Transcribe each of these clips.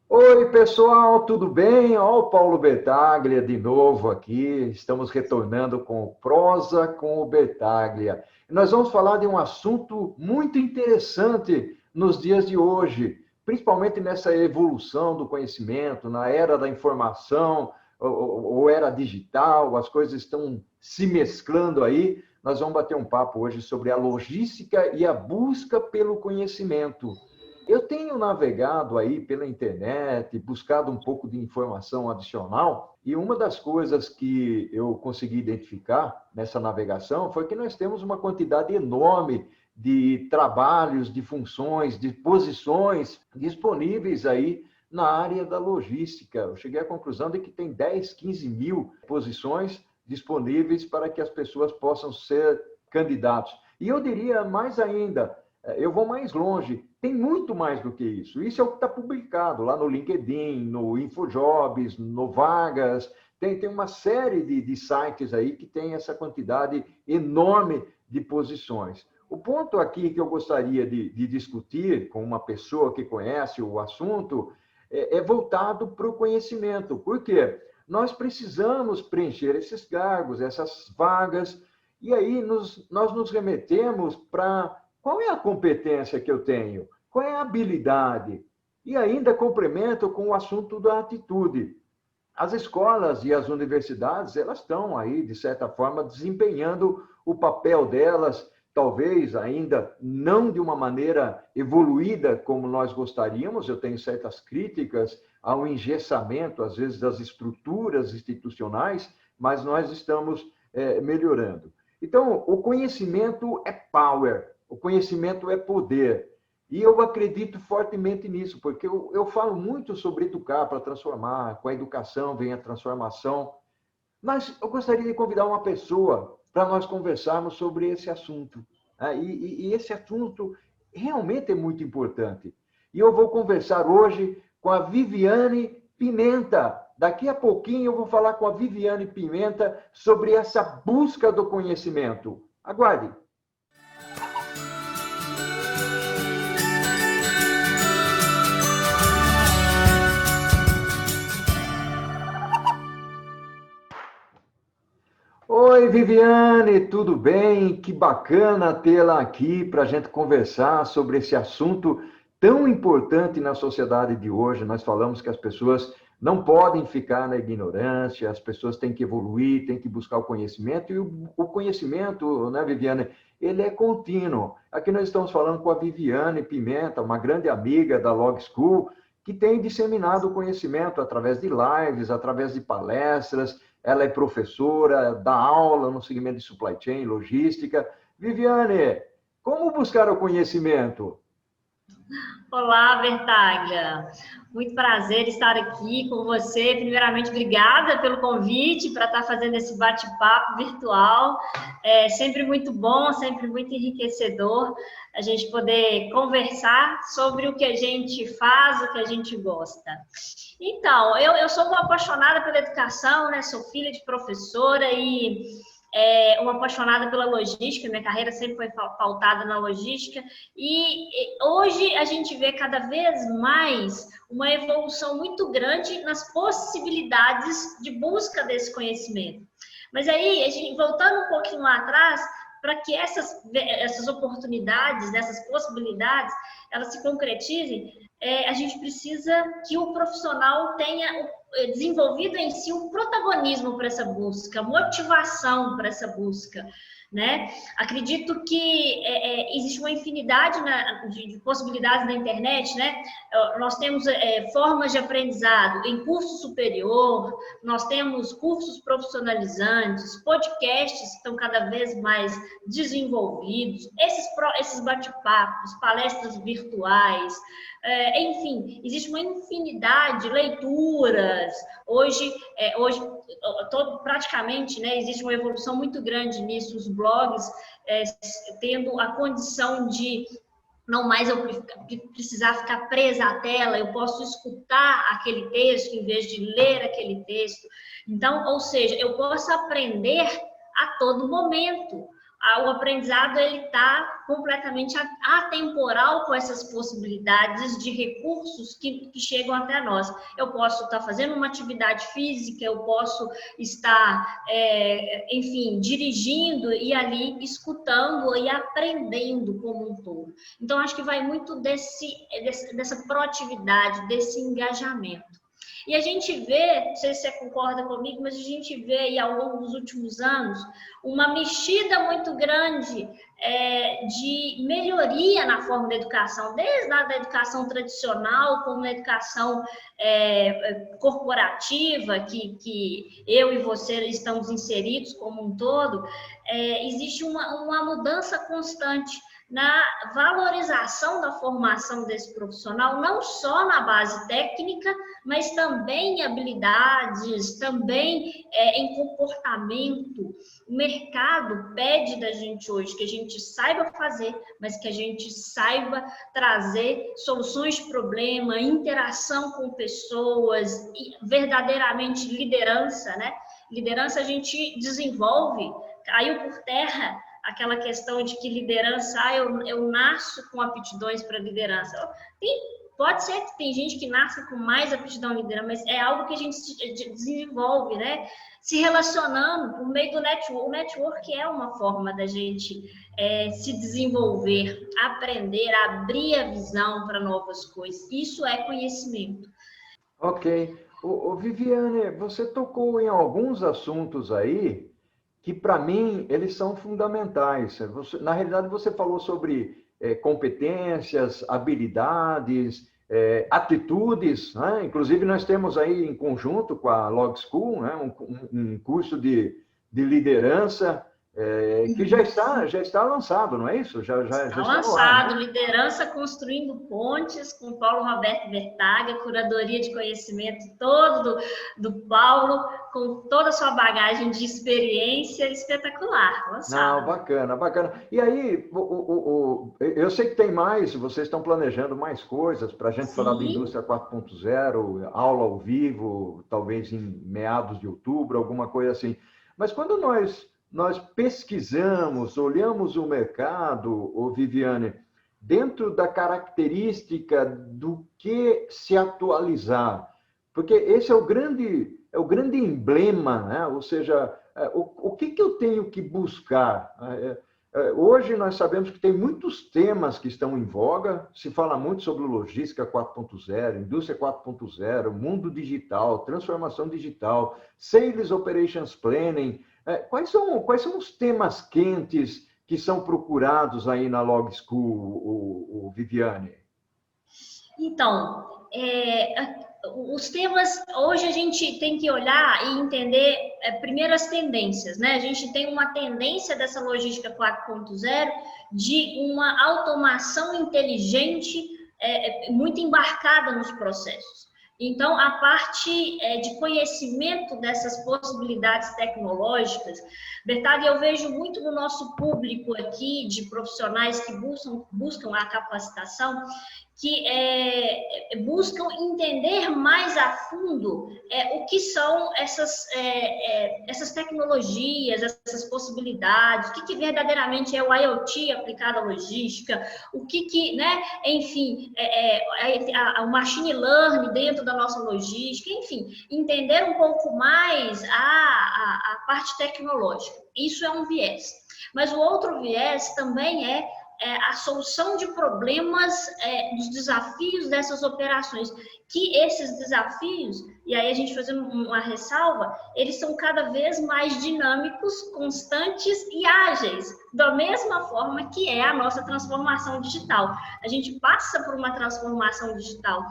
Oi, pessoal, tudo bem? Ó, o Paulo Bertaglia de novo aqui. Estamos retornando com o Prosa com o Bertaglia. Nós vamos falar de um assunto muito interessante nos dias de hoje, principalmente nessa evolução do conhecimento, na era da informação, ou era digital, as coisas estão se mesclando aí. Nós vamos bater um papo hoje sobre a logística e a busca pelo conhecimento. Eu tenho navegado aí pela internet, buscado um pouco de informação adicional, e uma das coisas que eu consegui identificar nessa navegação foi que nós temos uma quantidade enorme de trabalhos, de funções, de posições disponíveis aí na área da logística. Eu cheguei à conclusão de que tem 10, 15 mil posições disponíveis para que as pessoas possam ser candidatos. E eu diria mais ainda, eu vou mais longe, tem muito mais do que isso. Isso é o que está publicado lá no LinkedIn, no InfoJobs, no Vagas. Tem uma série de sites aí que tem essa quantidade enorme de posições. O ponto aqui que eu gostaria de discutir com uma pessoa que conhece o assunto é voltado para o conhecimento. Por quê? Nós precisamos preencher esses cargos, essas vagas, e aí nós nos remetemos para qual é a competência que eu tenho? Qual é a habilidade? E ainda complemento com o assunto da atitude. As escolas e as universidades, elas estão aí, de certa forma, desempenhando o papel delas, talvez ainda não de uma maneira evoluída como nós gostaríamos. Eu tenho certas críticas ao engessamento, às vezes, das estruturas institucionais, mas nós estamos melhorando. Então, o conhecimento é power, o conhecimento é poder. E eu acredito fortemente nisso, porque eu falo muito sobre educar para transformar, com a educação vem a transformação. Mas eu gostaria de convidar uma pessoa para nós conversarmos sobre esse assunto. E esse assunto realmente é muito importante. E eu vou conversar hoje com a Viviane Pimenta. Daqui a pouquinho eu vou falar com a Viviane Pimenta sobre essa busca do conhecimento. Aguarde. Oi, Viviane, tudo bem? Que bacana tê-la aqui para a gente conversar sobre esse assunto tão importante na sociedade de hoje. Nós falamos que as pessoas não podem ficar na ignorância, as pessoas têm que evoluir, têm que buscar o conhecimento, e o conhecimento, né, Viviane, ele é contínuo. Aqui nós estamos falando com a Viviane Pimenta, uma grande amiga da Log School, que tem disseminado o conhecimento através de lives, através de palestras. Ela é professora, dá aula no segmento de supply chain, logística. Viviane, como buscar o conhecimento? Olá, Bertaglia. Muito prazer estar aqui com você. Primeiramente, obrigada pelo convite para estar fazendo esse bate-papo virtual. É sempre muito bom, sempre muito enriquecedor a gente poder conversar sobre o que a gente faz, o que a gente gosta. Então, eu sou uma apaixonada pela educação, né? Sou filha de professora e uma apaixonada pela logística, minha carreira sempre foi pautada na logística, e hoje a gente vê cada vez mais uma evolução muito grande nas possibilidades de busca desse conhecimento. Mas aí, a gente, voltando um pouquinho lá atrás, para que essas oportunidades, essas possibilidades, elas se concretizem, a gente precisa que o profissional tenha desenvolvido em si um protagonismo para essa busca, motivação para essa busca, né? Acredito que existe uma infinidade de possibilidades na internet, né? Nós temos formas de aprendizado em curso superior, nós temos cursos profissionalizantes, podcasts que estão cada vez mais desenvolvidos, esses bate-papos, palestras virtuais, enfim, existe uma infinidade de leituras. Hoje praticamente, né, existe uma evolução muito grande nisso, os blogs tendo a condição de não mais eu precisar ficar presa à tela, eu posso escutar aquele texto em vez de ler aquele texto. Então, ou seja, eu posso aprender a todo momento. o aprendizado está completamente atemporal com essas possibilidades de recursos que chegam até nós. Eu posso estar fazendo uma atividade física, eu posso estar, enfim, dirigindo e ali escutando e aprendendo como um todo. Então, acho que vai muito dessa proatividade, desse engajamento. E a gente vê, não sei se você concorda comigo, mas a gente vê aí ao longo dos últimos anos uma mexida muito grande de melhoria na forma da educação, desde a da educação tradicional, como a educação corporativa, que eu e você estamos inseridos como um todo, existe uma mudança constante na valorização da formação desse profissional, não só na base técnica, mas também em habilidades, também em comportamento. O mercado pede da gente hoje que a gente saiba fazer, mas que a gente saiba trazer soluções de problema, interação com pessoas, e verdadeiramente liderança, né? Liderança a gente desenvolve, caiu por terra aquela questão de que liderança, eu nasço com aptidões para liderança. Pode ser que tem gente que nasce com mais aptidão à liderança, mas é algo que a gente desenvolve, né? Se relacionando por meio do network. O network é uma forma da gente se desenvolver, aprender, abrir a visão para novas coisas. Isso é conhecimento. Ok. Viviane, você tocou em alguns assuntos aí que, para mim, eles são fundamentais. Na realidade, você falou sobre competências, habilidades, atitudes, né? Inclusive, nós temos aí, em conjunto com a Log School, né? um curso de liderança que já está lançado, não é isso? Já está lançado, ar, né? Liderança Construindo Pontes, com Paulo Roberto Vertaga, curadoria de conhecimento todo do Paulo, com toda a sua bagagem de experiência espetacular. Lançado. Não, bacana, bacana. E aí, eu sei que tem mais, vocês estão planejando mais coisas para a gente falar da indústria 4.0, aula ao vivo, talvez em meados de outubro, alguma coisa assim. Mas quando nós pesquisamos, olhamos o mercado, Viviane, dentro da característica do que se atualizar, porque esse é o grande emblema, né? Ou seja, o que eu tenho que buscar? Hoje nós sabemos que tem muitos temas que estão em voga, se fala muito sobre logística 4.0, indústria 4.0, mundo digital, transformação digital, Sales Operations Planning. Quais são os temas quentes que são procurados aí na Log School, Viviane? Então, os temas, hoje a gente tem que olhar e entender primeiro as tendências, né? A gente tem uma tendência dessa logística 4.0 de uma automação inteligente muito embarcada nos processos. Então, a parte de conhecimento dessas possibilidades tecnológicas, Bertaglia, eu vejo muito no nosso público aqui, de profissionais que buscam a capacitação, que buscam entender mais a fundo o que são essas tecnologias, essas possibilidades, o que verdadeiramente é o IoT aplicado à logística, o que né, enfim, o machine learning dentro da nossa logística, enfim, entender um pouco mais a parte tecnológica. Isso é um viés. Mas o outro viés também é a solução de problemas, dos desafios dessas operações, que esses desafios, e aí a gente fazendo uma ressalva, eles são cada vez mais dinâmicos, constantes e ágeis, da mesma forma que é a nossa transformação digital. A gente passa por uma transformação digital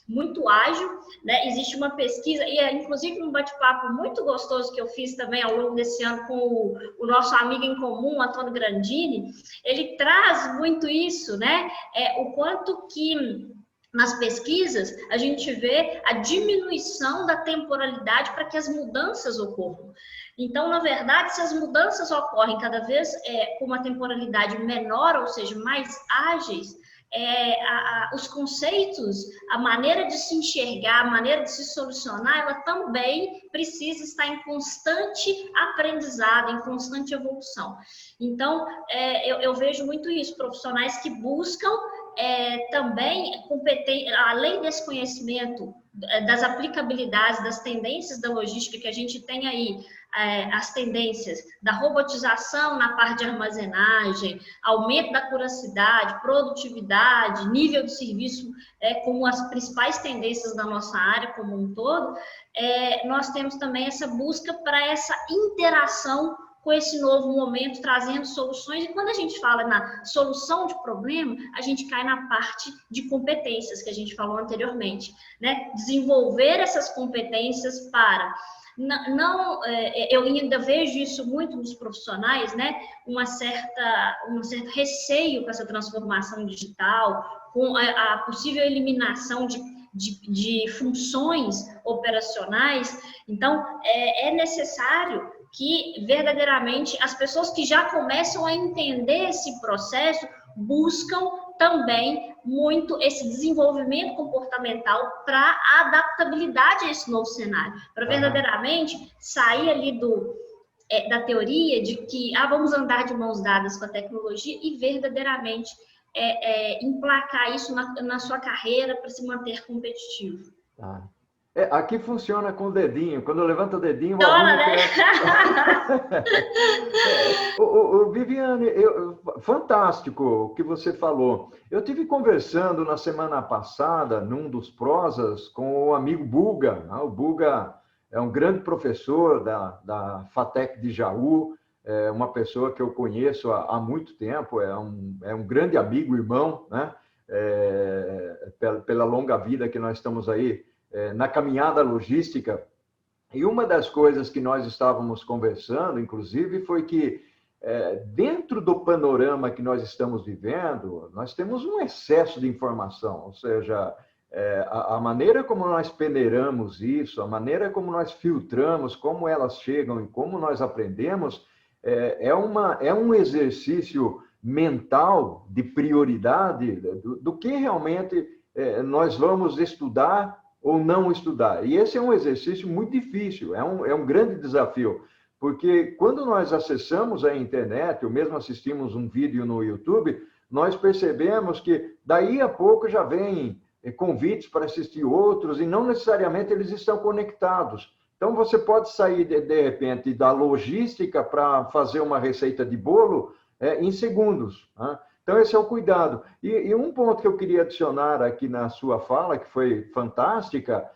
muito ágil, né? Existe uma pesquisa, e inclusive um bate-papo muito gostoso que eu fiz também ao longo desse ano com o nosso amigo em comum, Antônio Grandini, ele traz muito isso, né? O quanto que nas pesquisas a gente vê a diminuição da temporalidade para que as mudanças ocorram. Então, na verdade, se as mudanças ocorrem cada vez com uma temporalidade menor, ou seja, mais ágeis, os conceitos, a maneira de se enxergar, a maneira de se solucionar, ela também precisa estar em constante aprendizado, em constante evolução. Então, eu vejo muito isso, profissionais que buscam também, além desse conhecimento das aplicabilidades, das tendências da logística que a gente tem aí, as tendências da robotização na parte de armazenagem, aumento da curiosidade, produtividade, nível de serviço, como as principais tendências da nossa área como um todo, nós temos também essa busca para essa interação com esse novo momento, trazendo soluções. E quando a gente fala na solução de problema, a gente cai na parte de competências que a gente falou anteriormente, né? Desenvolver essas competências para... eu ainda vejo isso muito nos profissionais, né? Um certo receio com essa transformação digital, com a possível eliminação de funções operacionais. Então, é necessário que verdadeiramente as pessoas que já começam a entender esse processo buscam também muito esse desenvolvimento comportamental para a adaptabilidade a esse novo cenário, para verdadeiramente sair ali da teoria de que vamos andar de mãos dadas com a tecnologia e verdadeiramente emplacar isso na sua carreira para se manter competitivo. Aqui funciona com o dedinho. Quando eu levanto o dedinho... Viviane, fantástico o que você falou. Eu tive conversando na semana passada, num dos prosas, com o amigo Buga. O Buga é um grande professor da FATEC de Jaú, é uma pessoa que eu conheço há muito tempo, é um grande amigo, irmão, né? Pela longa vida que nós estamos aí, na caminhada logística. E uma das coisas que nós estávamos conversando, inclusive, foi que dentro do panorama que nós estamos vivendo, nós temos um excesso de informação, ou seja, a maneira como nós peneiramos isso, a maneira como nós filtramos, como elas chegam e como nós aprendemos, é um exercício mental de prioridade do que realmente nós vamos estudar ou não estudar. E esse é um exercício muito difícil, é um grande desafio, porque quando nós acessamos a internet, ou mesmo assistimos um vídeo no YouTube, nós percebemos que daí a pouco já vem convites para assistir outros, e não necessariamente eles estão conectados. Então, você pode sair, de repente, da logística para fazer uma receita de bolo em segundos, né? Então, esse é o cuidado. E um ponto que eu queria adicionar aqui na sua fala, que foi fantástica,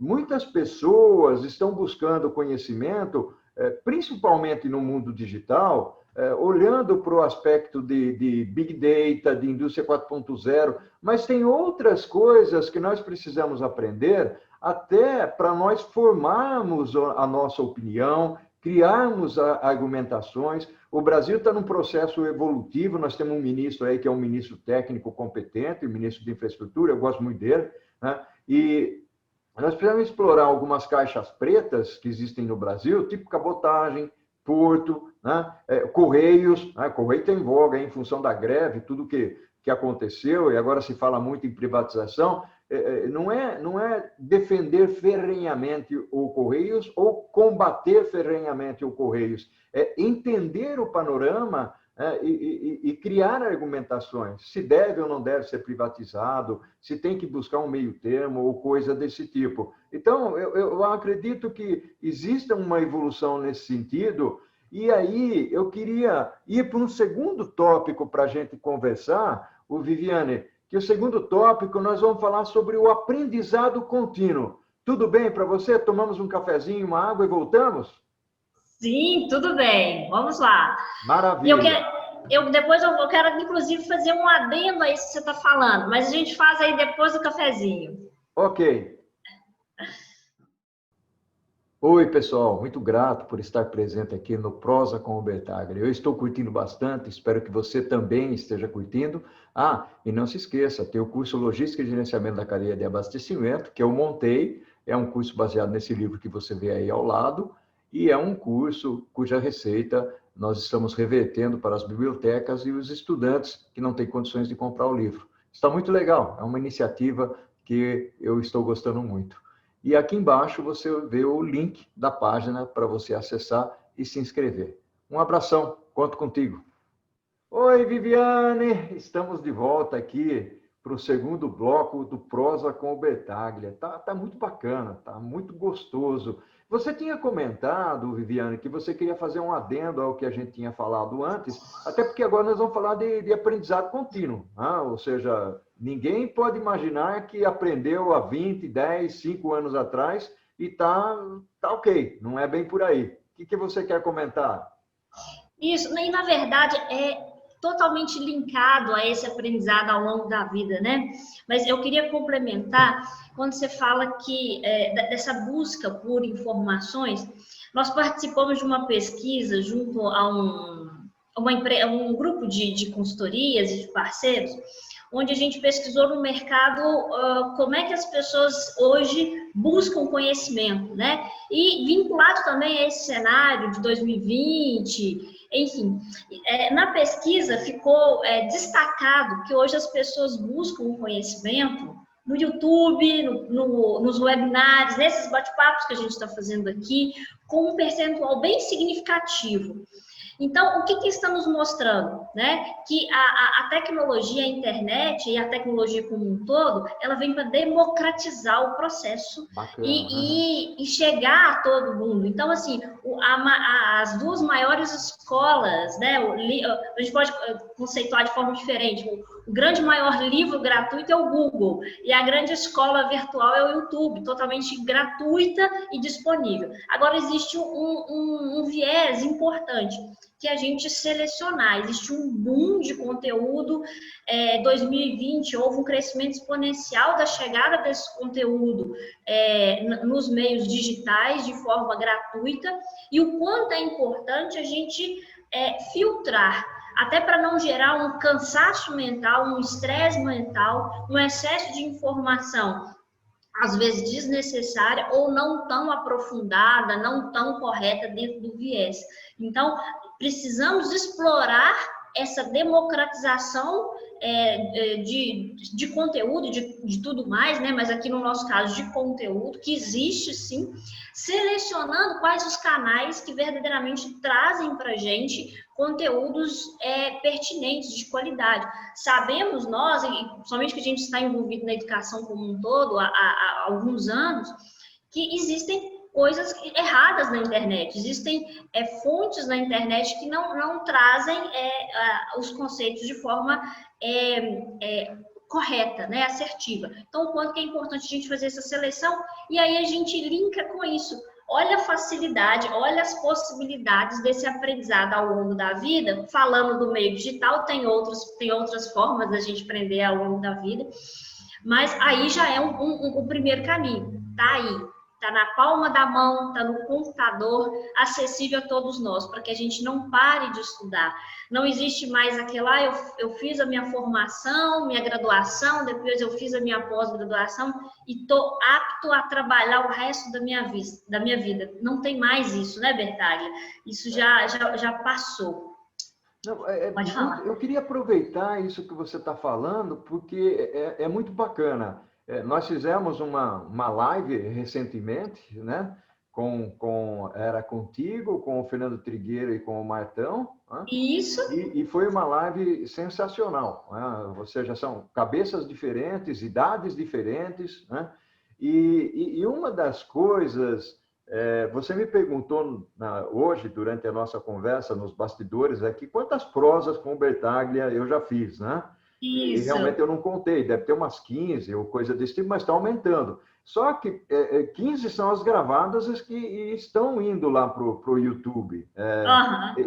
muitas pessoas estão buscando conhecimento, principalmente no mundo digital, olhando para o aspecto de Big Data, de Indústria 4.0, mas tem outras coisas que nós precisamos aprender até para nós formarmos a nossa opinião, criarmos argumentações. O Brasil está num processo evolutivo, nós temos um ministro aí que é um ministro técnico competente, o ministro de Infraestrutura, eu gosto muito dele, né? E nós precisamos explorar algumas caixas pretas que existem no Brasil, tipo cabotagem, porto, né? Correios, né? Correio tem voga em função da greve, tudo que aconteceu, e agora se fala muito em privatização. Não é defender ferrenhamente o Correios ou combater ferrenhamente o Correios, é entender o panorama e criar argumentações, se deve ou não deve ser privatizado, se tem que buscar um meio termo ou coisa desse tipo. Então, eu acredito que exista uma evolução nesse sentido, e aí eu queria ir para um segundo tópico para a gente conversar, Viviane, que o segundo tópico nós vamos falar sobre o aprendizado contínuo. Tudo bem para você? Tomamos um cafezinho, uma água e voltamos? Sim, tudo bem. Vamos lá. Maravilha. Depois eu quero, inclusive, fazer um adendo a isso que você está falando, mas a gente faz aí depois do cafezinho. Ok. Oi, pessoal. Muito grato por estar presente aqui no Prosa com o Bertaglia. Eu estou curtindo bastante, espero que você também esteja curtindo. E não se esqueça, tem o curso Logística e Gerenciamento da Cadeia de Abastecimento, que eu montei, é um curso baseado nesse livro que você vê aí ao lado, E é um curso cuja receita nós estamos revertendo para as bibliotecas e os estudantes que não têm condições de comprar o livro. Está muito legal, é uma iniciativa que eu estou gostando muito. E aqui embaixo você vê o link da página para você acessar e se inscrever. Um abração, conto contigo. Oi, Viviane, estamos de volta aqui para o segundo bloco do Prosa com o Bertaglia. Tá muito bacana, tá muito gostoso. Você tinha comentado, Viviane, que você queria fazer um adendo ao que a gente tinha falado antes, até porque agora nós vamos falar de aprendizado contínuo, né? Ou seja, ninguém pode imaginar que aprendeu há 20, 10, 5 anos atrás e tá ok, não é bem por aí. O que você quer comentar? Isso, e na verdade é totalmente linkado a esse aprendizado ao longo da vida, né? Mas eu queria complementar quando você fala que dessa busca por informações. Nós participamos de uma pesquisa junto a um grupo de consultorias e de parceiros, onde a gente pesquisou no mercado como é que as pessoas hoje buscam conhecimento, né? E vinculado também a esse cenário de 2020, enfim, na pesquisa ficou destacado que hoje as pessoas buscam o conhecimento no YouTube, nos webinários, nesses bate-papos que a gente está fazendo aqui, com um percentual bem significativo. Então, o que estamos mostrando? Né? Que a tecnologia, a internet e a tecnologia como um todo, ela vem para democratizar o processo e chegar a todo mundo. Então, assim, as duas maiores escolas, né? A gente pode conceituar de forma diferente. O grande maior livro gratuito é o Google e a grande escola virtual é o YouTube, totalmente gratuita e disponível. Agora, existe um viés importante, que a gente selecionar. Existe um boom de conteúdo. 2020 houve um crescimento exponencial da chegada desse conteúdo nos meios digitais de forma gratuita, e o quanto é importante a gente filtrar, até para não gerar um cansaço mental, um estresse mental, um excesso de informação, às vezes desnecessária ou não tão aprofundada, não tão correta dentro do viés. Então, precisamos explorar essa democratização de conteúdo, de tudo mais, né? Mas aqui no nosso caso de conteúdo, que existe sim, selecionando quais os canais que verdadeiramente trazem para a gente conteúdos pertinentes, de qualidade. Sabemos nós, e somente que a gente está envolvido na educação como um todo há alguns anos, que existem coisas erradas na internet, existem fontes na internet que não trazem os conceitos de forma correta, né, assertiva. Então, o quanto que é importante a gente fazer essa seleção, e aí a gente linka com isso. Olha a facilidade, olha as possibilidades desse aprendizado ao longo da vida. Falando do meio digital, tem outras formas da gente aprender ao longo da vida, mas aí já é o primeiro caminho. Tá aí, tá na palma da mão, tá no computador, acessível a todos nós, para que a gente não pare de estudar. Não existe mais aquela, eu fiz a minha formação, minha graduação, depois eu fiz a minha pós-graduação e estou apto a trabalhar o resto da minha vida. Não tem mais isso, né, Bertaglia? Isso já passou. Não, Pode falar. Eu queria aproveitar isso que você está falando, porque é muito bacana. Nós fizemos uma live recentemente, né? Era contigo, com o Fernando Trigueiro e com o Martão. Né? Isso. E foi uma live sensacional. Né? Ou seja, são cabeças diferentes, idades diferentes. Né? E uma das coisas... você me perguntou hoje, durante a nossa conversa nos bastidores aqui, quantas prosas com o Bertaglia eu já fiz, né? Isso. E realmente eu não contei, deve ter umas 15 ou coisa desse tipo, mas está aumentando. Só que 15 são as gravadas que estão indo lá para o YouTube.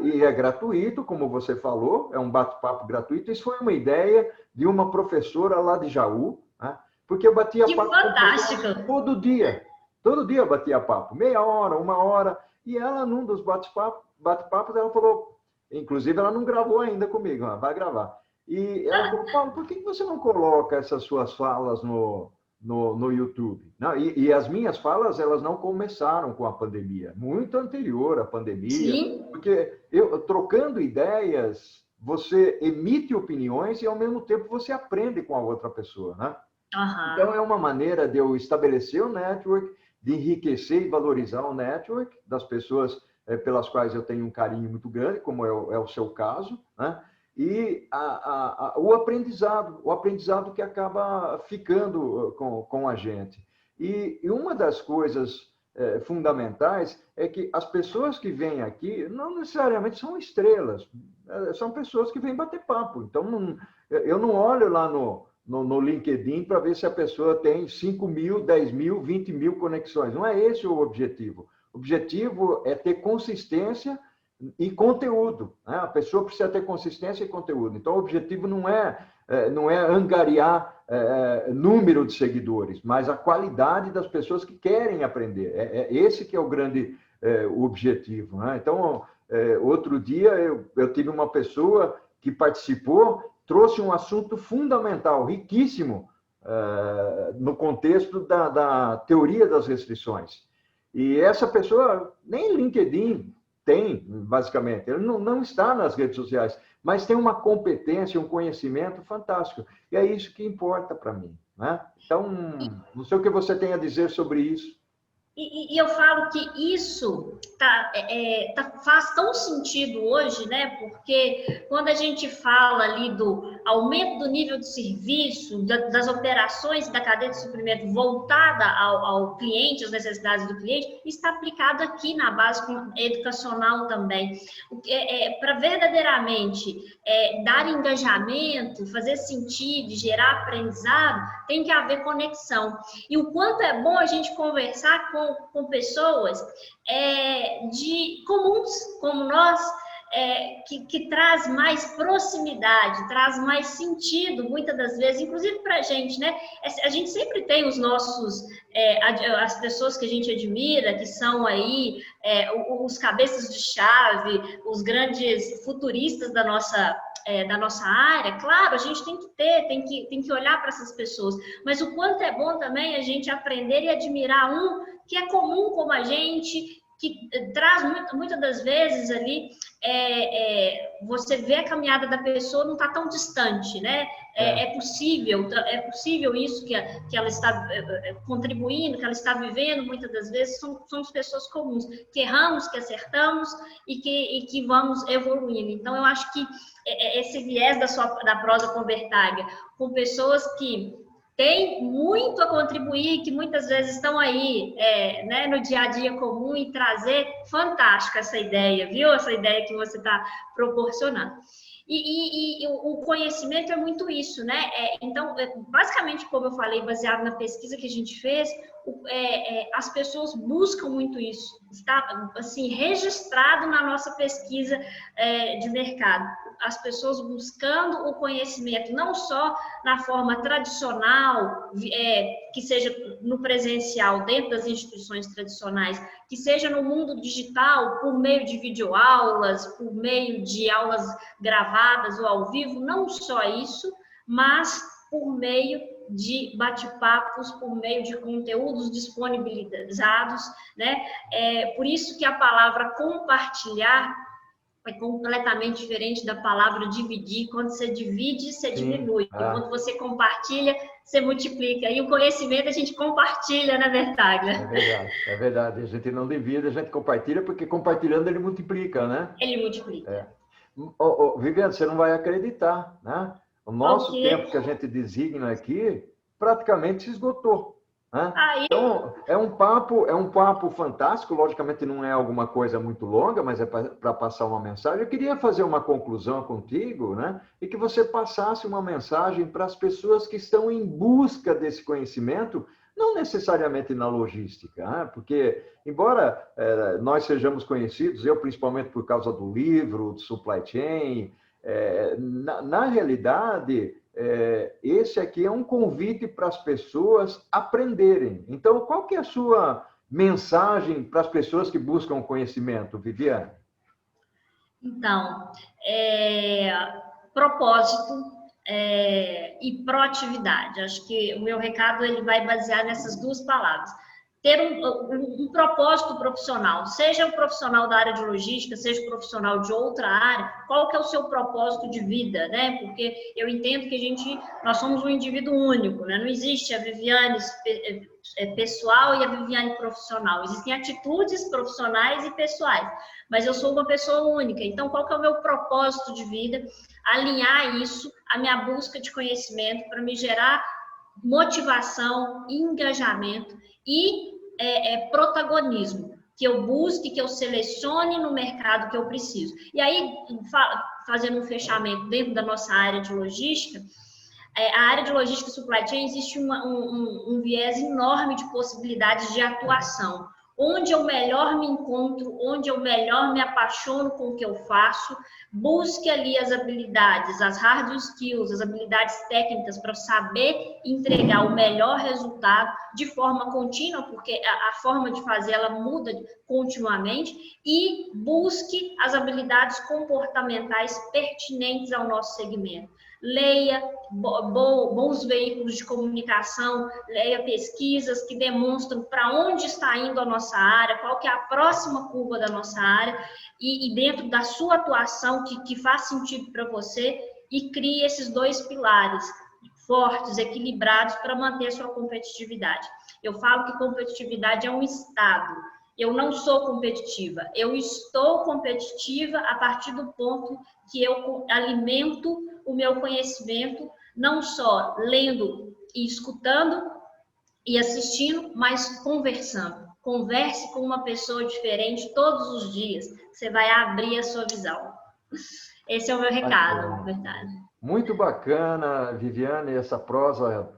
E é gratuito, como você falou, é um bate-papo gratuito. Isso foi uma ideia de uma professora lá de Jaú, né? Porque eu batia papo fantástico. Todo dia. Todo dia eu batia papo, meia hora, uma hora. E ela, num dos bate-papos, ela falou, inclusive ela não gravou ainda comigo, ela vai gravar. E ela falou, Paulo, por que você não coloca essas suas falas no no YouTube. Não, e as minhas falas, elas não começaram com a pandemia, muito anterior à pandemia, Sim. porque trocando ideias, você emite opiniões e, ao mesmo tempo, você aprende com a outra pessoa, né? Uhum. Então, é uma maneira de eu estabelecer o network, de enriquecer e valorizar o network das pessoas pelas quais eu tenho um carinho muito grande, como é o seu caso, né? E o aprendizado que acaba ficando com a gente. E uma das coisas fundamentais é que as pessoas que vêm aqui não necessariamente são estrelas, são pessoas que vêm bater papo. Então, eu não olho lá no LinkedIn para ver se a pessoa tem 5 mil, 10 mil, 20 mil conexões. Não é esse o objetivo. O objetivo é ter consistência e conteúdo, né? A pessoa precisa ter consistência e conteúdo. Então, o objetivo não é angariar número de seguidores, mas a qualidade das pessoas que querem aprender. Esse que é o grande objetivo, né? Então, outro dia eu tive uma pessoa que participou, trouxe um assunto fundamental, riquíssimo, no contexto da teoria das restrições. E essa pessoa nem LinkedIn tem, basicamente. Ele não está nas redes sociais, mas tem uma competência, um conhecimento fantástico. E é isso que importa para mim, né? Então, não sei o que você tem a dizer sobre isso. E eu falo que isso faz tão sentido hoje, né? Porque quando a gente fala ali do aumento do nível de serviço, das operações da cadeia de suprimento voltada ao cliente, às necessidades do cliente, está aplicado aqui na base educacional também. Para verdadeiramente dar engajamento, fazer sentido, gerar aprendizado, tem que haver conexão. E o quanto é bom a gente conversar com pessoas de comuns como nós, que traz mais proximidade, traz mais sentido, muitas das vezes, inclusive para a gente, né? A gente sempre tem os nossos, as pessoas que a gente admira, que são aí os cabeças de chave, os grandes futuristas da nossa área. Claro, a gente tem que olhar para essas pessoas, mas o quanto é bom também a gente aprender e admirar que é comum como a gente, que traz muitas das vezes ali, você vê a caminhada da pessoa, não está tão distante, né? É possível isso que ela está contribuindo, que ela está vivendo, muitas das vezes somos pessoas comuns, que erramos, que acertamos e que vamos evoluindo. Então, eu acho que esse viés da prosa com Bertaglia, com pessoas que tem muito a contribuir, que muitas vezes estão aí né, no dia a dia comum, e trazer fantástica essa ideia, viu? Essa ideia que você está proporcionando. E o conhecimento é muito isso, né? Então, basicamente, como eu falei, baseado na pesquisa que a gente fez, as pessoas buscam muito isso. Está, assim, registrado na nossa pesquisa de mercado. As pessoas buscando o conhecimento, não só na forma tradicional, que seja no presencial, dentro das instituições tradicionais, que seja no mundo digital, por meio de videoaulas, por meio de aulas gravadas ou ao vivo, não só isso, mas por meio de bate-papos, por meio de conteúdos disponibilizados, né? Por isso que a palavra compartilhar é completamente diferente da palavra dividir. Quando você divide, você diminui. E quando você compartilha, você multiplica. E o conhecimento a gente compartilha, né, Bertaglia? É verdade. A gente não divide, a gente compartilha, porque compartilhando ele multiplica, né? Ele multiplica. Viviane, você não vai acreditar, né? O nosso tempo que a gente designa aqui praticamente se esgotou. Né? Então, é um papo fantástico, logicamente não é alguma coisa muito longa, mas é para passar uma mensagem. Eu queria fazer uma conclusão contigo, né? E que você passasse uma mensagem para as pessoas que estão em busca desse conhecimento, não necessariamente na logística, né? Porque, embora nós sejamos conhecidos, eu principalmente por causa do livro, do Supply Chain, na realidade... esse aqui é um convite para as pessoas aprenderem. Então, qual que é a sua mensagem para as pessoas que buscam conhecimento, Viviane? Então, propósito, e proatividade. Acho que o meu recado ele vai basear nessas duas palavras. Ter um propósito profissional, seja o profissional da área de logística, seja o profissional de outra área, qual que é o seu propósito de vida, né? Porque eu entendo que nós somos um indivíduo único, né? Não existe a Viviane pessoal e a Viviane profissional. Existem atitudes profissionais e pessoais, mas eu sou uma pessoa única. Então, qual que é o meu propósito de vida? Alinhar isso à minha busca de conhecimento para me gerar motivação, engajamento e protagonismo, que eu busque, que eu selecione no mercado que eu preciso. E aí, fazendo um fechamento dentro da nossa área de logística, a área de logística e supply chain existe um viés enorme de possibilidades de atuação, onde eu melhor me encontro, onde eu melhor me apaixono com o que eu faço, busque ali as habilidades, as hard skills, as habilidades técnicas para saber entregar o melhor resultado de forma contínua, porque a forma de fazer ela muda continuamente, e busque as habilidades comportamentais pertinentes ao nosso segmento. Leia bons veículos de comunicação, leia pesquisas que demonstram para onde está indo a nossa área, qual que é a próxima curva da nossa área, e dentro da sua atuação que faz sentido para você, e crie esses dois pilares fortes, equilibrados, para manter a sua competitividade. Eu falo que competitividade é um estado. Eu não sou competitiva, eu estou competitiva a partir do ponto que eu alimento o meu conhecimento, não só lendo e escutando e assistindo, mas conversando. Converse com uma pessoa diferente todos os dias, você vai abrir a sua visão. Esse é o meu recado, na verdade. Muito bacana, Viviane, essa prosa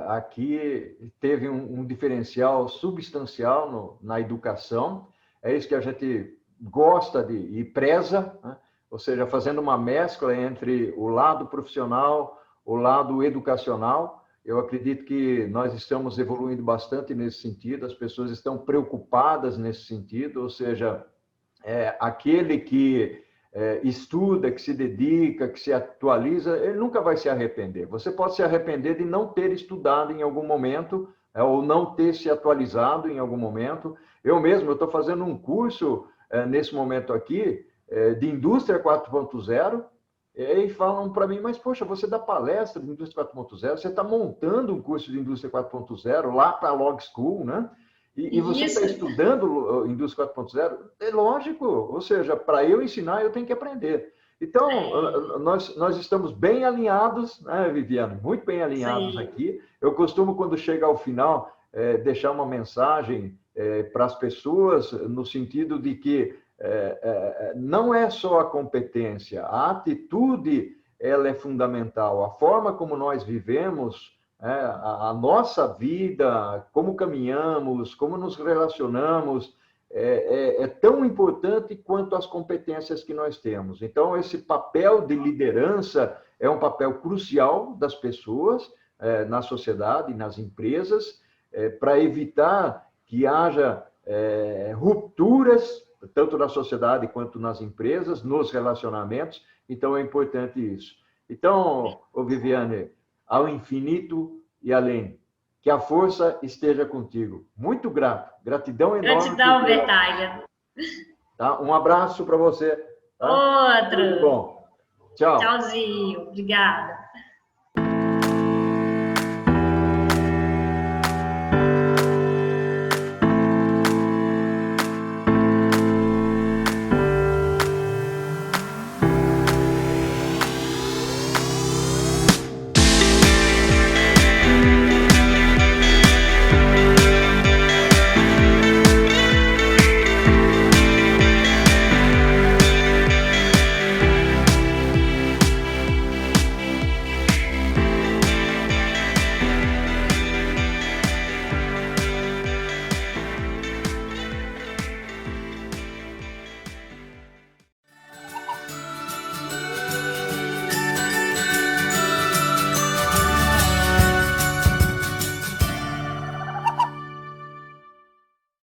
aqui teve um diferencial substancial na educação. É isso que a gente gosta e preza, né? Ou seja, fazendo uma mescla entre o lado profissional, o lado educacional. Eu acredito que nós estamos evoluindo bastante nesse sentido, as pessoas estão preocupadas nesse sentido, ou seja, aquele que estuda, que se dedica, que se atualiza, ele nunca vai se arrepender. Você pode se arrepender de não ter estudado em algum momento, ou não ter se atualizado em algum momento. Eu mesmo estou fazendo um curso nesse momento aqui, de Indústria 4.0, e falam para mim, mas, poxa, você dá palestra de Indústria 4.0, você está montando um curso de Indústria 4.0 lá para a Log School, né? E você está estudando Indústria 4.0? É lógico, ou seja, para eu ensinar, eu tenho que aprender. Então, nós estamos bem alinhados, né, Viviane? Muito bem alinhados aqui. Eu costumo, quando chega ao final, deixar uma mensagem para as pessoas, no sentido de que não é só a competência, a atitude ela é fundamental. A forma como nós vivemos a nossa vida, como caminhamos, como nos relacionamos, é tão importante quanto as competências que nós temos. Então, esse papel de liderança é um papel crucial das pessoas na sociedade, nas empresas, para evitar que haja rupturas, tanto na sociedade quanto nas empresas, nos relacionamentos. Então, é importante isso. Então, Viviane, ao infinito e além, que a força esteja contigo. Muito grato. Gratidão enorme. Gratidão, Bertaglia. Tá? Um abraço para você. Tá? Outro. Tudo bom. Tchau. Tchauzinho. Obrigada.